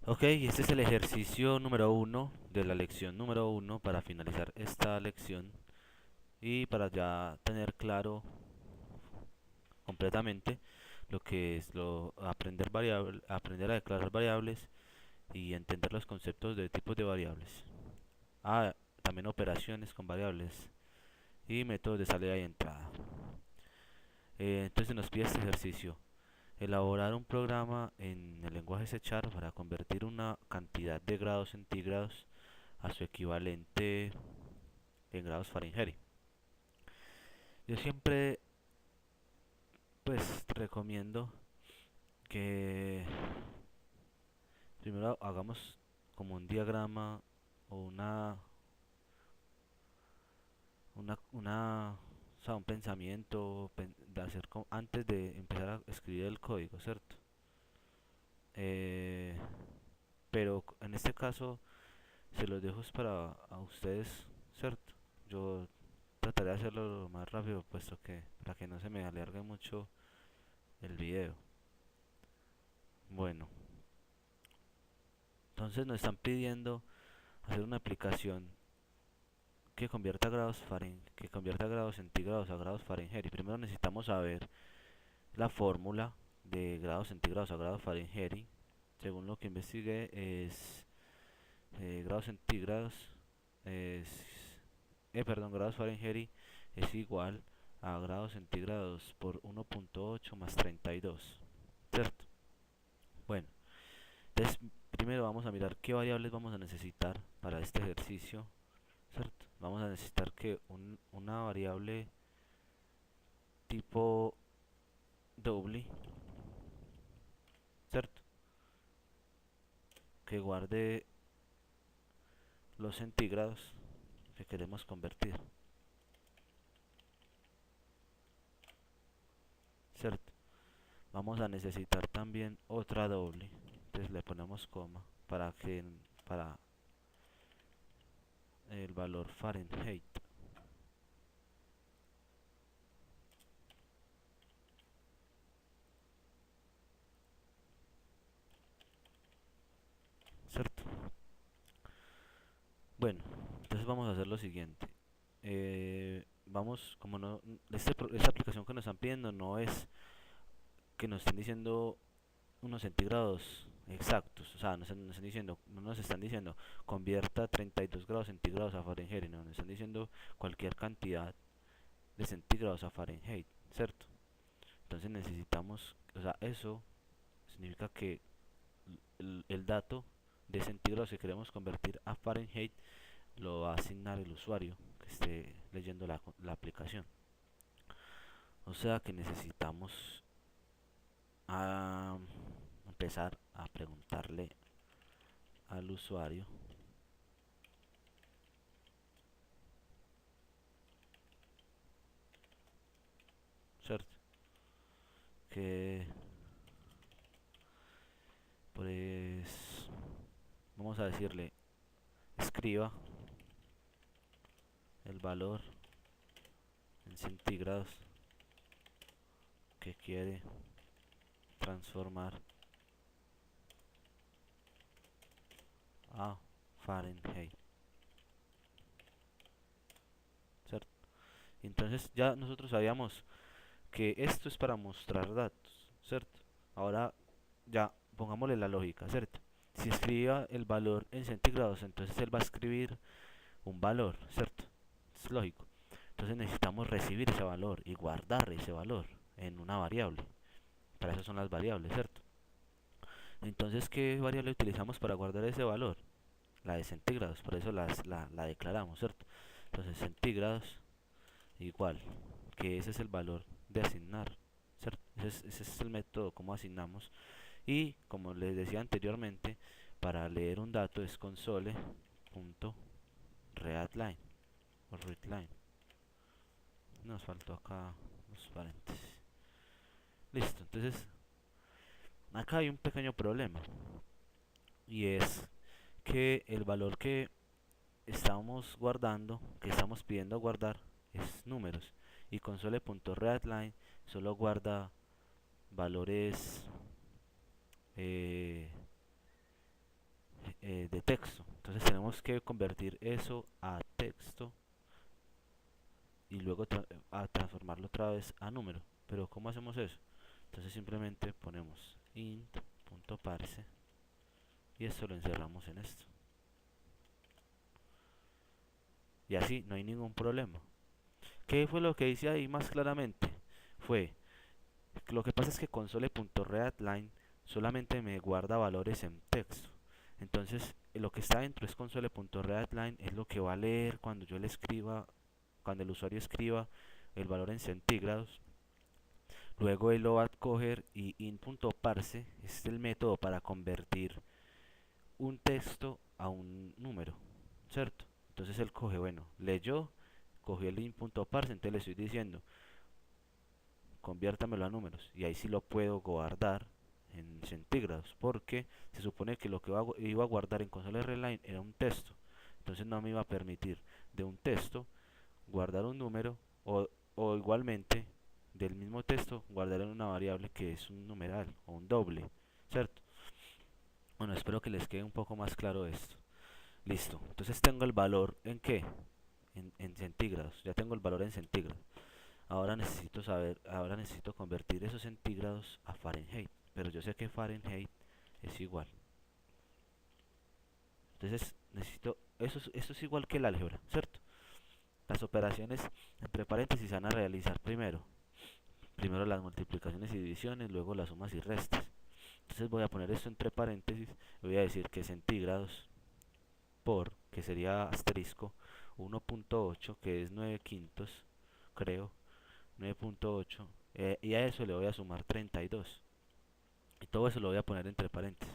Ok, este es el ejercicio número uno de la lección número uno para finalizar esta lección y para ya tener claro completamente lo que es aprender a declarar variables y entender los conceptos de tipos de variables. También operaciones con variables y métodos de salida y entrada. Entonces nos pide este ejercicio. Elaborar un programa en el lenguaje C# para convertir una cantidad de grados centígrados a su equivalente en grados Fahrenheit. Yo siempre pues recomiendo que primero hagamos como un diagrama o o sea, un pensamiento de hacer antes de empezar a escribir el código, ¿cierto? Eh, pero en este caso se los dejo para a ustedes, ¿cierto? Yo trataré de hacerlo lo más rápido, puesto que para que no se me alargue mucho el video. Bueno, entonces nos están pidiendo hacer una aplicación que convierta grados centígrados a grados Fahrenheit. Y primero necesitamos saber la fórmula de grados centígrados a grados Fahrenheit. Según lo que investigué, es grados centígrados es grados Fahrenheit es igual a grados centígrados por 1.8 más 32, ¿cierto? Bueno, entonces primero vamos a mirar qué variables vamos a necesitar para este ejercicio, ¿cierto? Vamos a necesitar que una variable tipo doble, ¿cierto? Que guarde los centígrados que queremos convertir, ¿cierto? Vamos a necesitar también otra doble, entonces le ponemos coma para el valor Fahrenheit, ¿cierto? Bueno, entonces vamos a hacer lo siguiente. Vamos, como no, esta aplicación que nos están pidiendo no es que nos estén diciendo unos centígrados exactos, o sea, no nos están diciendo convierta 32 grados centígrados a Fahrenheit, no, nos están diciendo cualquier cantidad de centígrados a Fahrenheit, ¿cierto? Entonces necesitamos, o sea, eso significa que el dato de centígrados que queremos convertir a Fahrenheit lo va a asignar el usuario que esté leyendo la aplicación. O sea que necesitamos a empezar a preguntarle al usuario, ¿cierto? Que pues vamos a decirle escriba el valor en centígrados que quiere transformar a Fahrenheit, ¿cierto? Entonces ya nosotros sabíamos que esto es para mostrar datos, ¿cierto? Ahora ya pongámosle la lógica, ¿cierto? Si escriba el valor en centígrados, entonces él va a escribir un valor, ¿cierto? Es lógico. Entonces necesitamos recibir ese valor y guardar ese valor en una variable. Para eso son las variables, ¿cierto? Entonces, ¿qué variable utilizamos para guardar ese valor? La de centígrados, por eso la declaramos, ¿cierto? Entonces, centígrados igual, que ese es el valor de asignar, ¿cierto? Ese es el método como asignamos. Y como les decía anteriormente, para leer un dato es console.readline o readline. Nos faltó acá los paréntesis. Listo, entonces acá hay un pequeño problema y es que el valor que estamos guardando, que estamos pidiendo guardar, es números y console.readline solo guarda valores eh, tenemos que convertir eso a texto y luego a transformarlo otra vez a número. Pero ¿cómo hacemos eso? Entonces simplemente ponemos int.parse y esto lo encerramos en esto. Y así no hay ningún problema. ¿Qué fue lo que hice ahí más claramente? Fue, lo que pasa es que console.readline solamente me guarda valores en texto. Entonces lo que está dentro es console.readline, es lo que va a leer cuando yo le escriba, cuando el usuario escriba el valor en centígrados. Luego él lo va a coger y int.parse es el método para convertir un texto a un número, ¿cierto? Entonces él coge, bueno, leyó, cogió el int.parse, entonces le estoy diciendo, conviértamelo a números, y ahí sí lo puedo guardar en centígrados, porque se supone que lo que iba a guardar en console.readline era un texto, entonces no me iba a permitir de un texto guardar un número o igualmente del mismo texto guardar en una variable que es un numeral o un doble, ¿cierto? Bueno, espero que les quede un poco más claro esto. Listo, entonces tengo el valor en qué, en centígrados, ya tengo el valor en centígrados. Ahora necesito saber, ahora necesito convertir esos centígrados a Fahrenheit, pero yo sé que Fahrenheit es igual. Entonces necesito, esto es igual que el álgebra, ¿cierto? Las operaciones entre paréntesis van a realizar primero las multiplicaciones y divisiones, luego las sumas y restas. Entonces voy a poner esto entre paréntesis y voy a decir que centígrados por, que sería asterisco, 1.8, que es 9 quintos, creo, 9.8, y a eso le voy a sumar 32. Y todo eso lo voy a poner entre paréntesis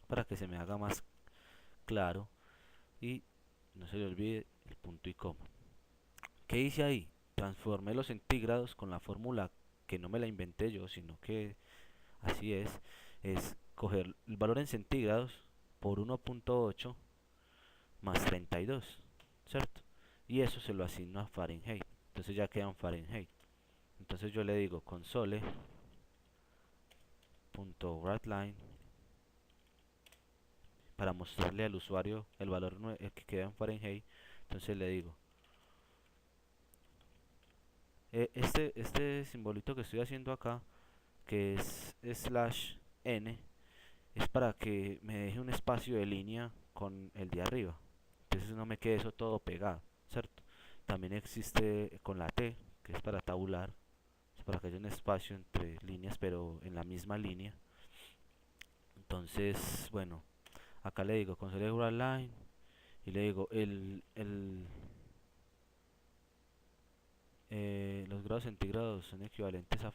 para que se me haga más claro y no se le olvide el punto y coma. ¿Qué hice ahí? Transformé los centígrados con la fórmula que no me la inventé yo, sino que así es coger el valor en centígrados por 1.8 más 32, ¿cierto? Y eso se lo asigno a Fahrenheit, entonces ya queda en Fahrenheit. Entonces yo le digo console.writeline para mostrarle al usuario el valor que queda en Fahrenheit. Entonces le digo, este simbolito que estoy haciendo acá, que es slash n, es para que me deje un espacio de línea con el de arriba, entonces no me quede eso todo pegado, ¿cierto? También existe con la T, que es para tabular, es para que haya un espacio entre líneas pero en la misma línea. Entonces, bueno, acá le digo console.writeline y le digo los grados centígrados son equivalentes a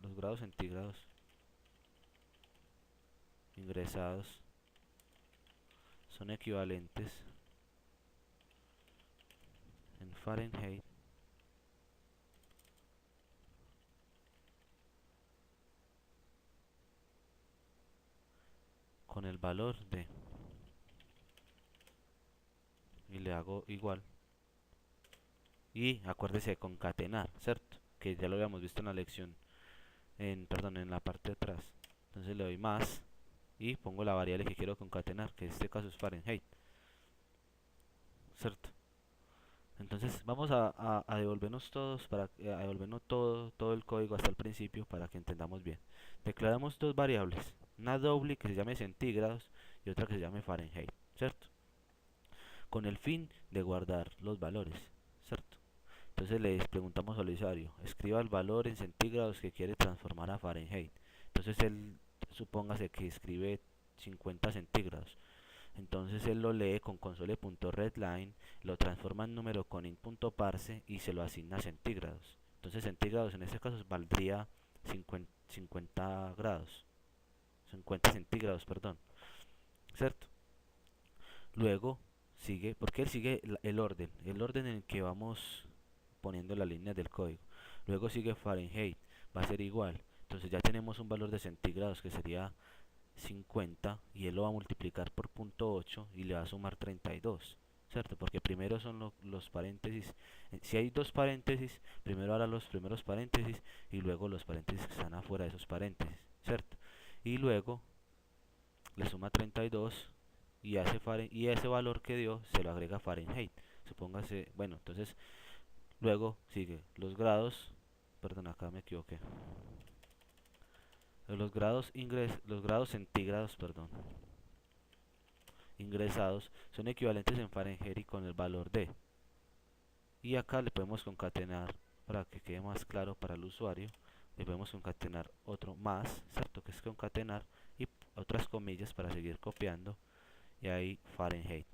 los grados centígrados ingresados son equivalentes en Fahrenheit con el valor de, y le hago igual, y acuérdese de concatenar, ¿cierto? Que ya lo habíamos visto en la lección, perdón, en la parte de atrás. Entonces le doy más y pongo la variable que quiero concatenar, que en este caso es Fahrenheit, ¿cierto? Entonces vamos a devolvernos todos a devolvernos todo el código hasta el principio para que entendamos bien. Declaramos dos variables, una doble que se llame centígrados y otra que se llame Fahrenheit, ¿cierto? Con el fin de guardar los valores, ¿cierto? Entonces le preguntamos al usuario, escriba el valor en centígrados que quiere transformar a Fahrenheit. Entonces él, supóngase que escribe 50 centígrados. Entonces él lo lee con console.readline, lo transforma en número con int.parse y se lo asigna a centígrados. Entonces centígrados en este caso valdría 50 grados, 50 centígrados, perdón, ¿cierto? Luego sigue, porque él sigue el orden en el que vamos poniendo las líneas del código. Luego sigue Fahrenheit, va a ser igual. Entonces ya tenemos un valor de centígrados que sería 50 y él lo va a multiplicar por .8 y le va a sumar 32, ¿cierto? Porque primero son los paréntesis, si hay dos paréntesis, primero hará los primeros paréntesis y luego los paréntesis que están afuera de esos paréntesis, ¿cierto? Y luego le suma 32 y ese valor que dio se lo agrega a Fahrenheit. Supóngase, bueno, entonces luego sigue los grados, perdón, acá me equivoqué. Los grados centígrados, perdón, ingresados son equivalentes en Fahrenheit y con el valor de. Y acá le podemos concatenar para que quede más claro para el usuario. Le podemos concatenar otro más, ¿cierto? Que es concatenar y otras comillas para seguir copiando. Y ahí Fahrenheit.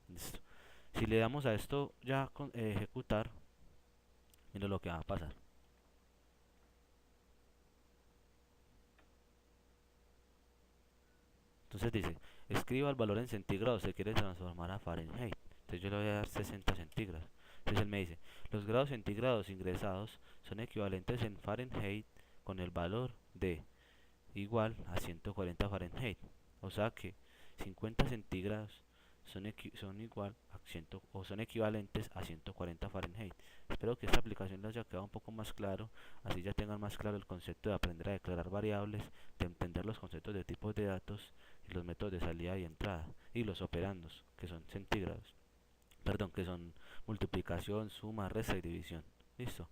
Listo. Si le damos a esto ya con ejecutar, mira lo que va a pasar. Entonces dice, escriba el valor en centígrados, se quiere transformar a Fahrenheit. Entonces yo le voy a dar 60 centígrados. Entonces él me dice, los grados centígrados ingresados son equivalentes en Fahrenheit con el valor de igual a 140 Fahrenheit. O sea que 50 centígrados son igual a 100, o son equivalentes a 140 Fahrenheit. Espero que esta aplicación les haya quedado un poco más claro, así ya tengan más claro el concepto de aprender a declarar variables, de entender los conceptos de tipos de datos y los métodos de salida y entrada y los operandos, que son centígrados, perdón, que son multiplicación, suma, resta y división. Listo.